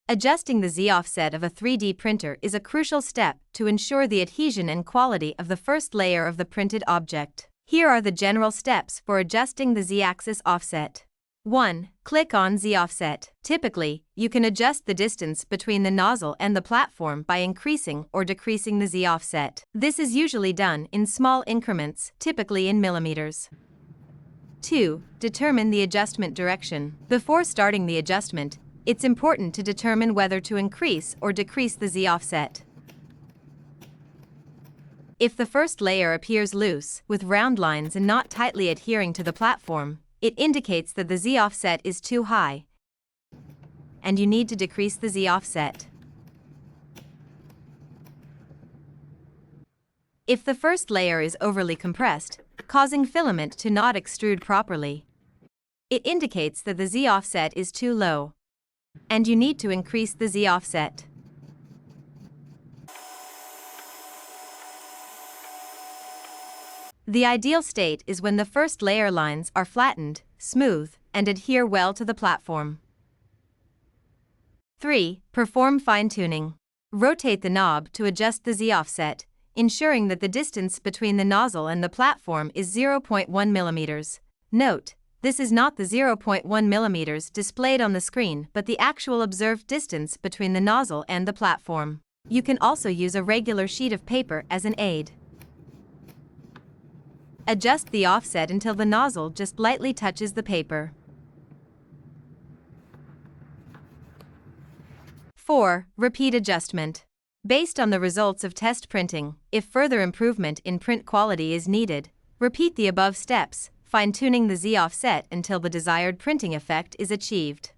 Adjusting the Z offset of a 3D printer is a crucial step to ensure the adhesion and quality of the first layer of the printed object. Here are the general steps for adjusting the Z-axis offset. 1. Click on Z offset. Typically, you can adjust the distance between the nozzle and the platform by increasing or decreasing the Z offset. This is usually done in small increments, typically in millimeters. 2. Determine the adjustment direction. Before starting the adjustment, it's important to determine whether to increase or decrease the Z offset. If the first layer appears loose, with round lines and not tightly adhering to the platform, it indicates that the Z offset is too high, and you need to decrease the Z offset. If the first layer is overly compressed, causing filament to not extrude properly, it indicates that the Z offset is too low, and you need to increase the Z offset. The ideal state is when the first layer lines are flattened, smooth, and adhere well to the platform. 3. Perform fine-tuning. Rotate the knob to adjust the Z offset, ensuring that the distance between the nozzle and the platform is 0.1 millimeters. Note, this is not the 0.1 millimeters displayed on the screen but the actual observed distance between the nozzle and the platform. You can also use a regular sheet of paper as an aid. Adjust the offset until the nozzle just lightly touches the paper. 4. Repeat adjustment. Based on the results of test printing, if further improvement in print quality is needed, repeat the above steps, fine-tuning the Z offset until the desired printing effect is achieved.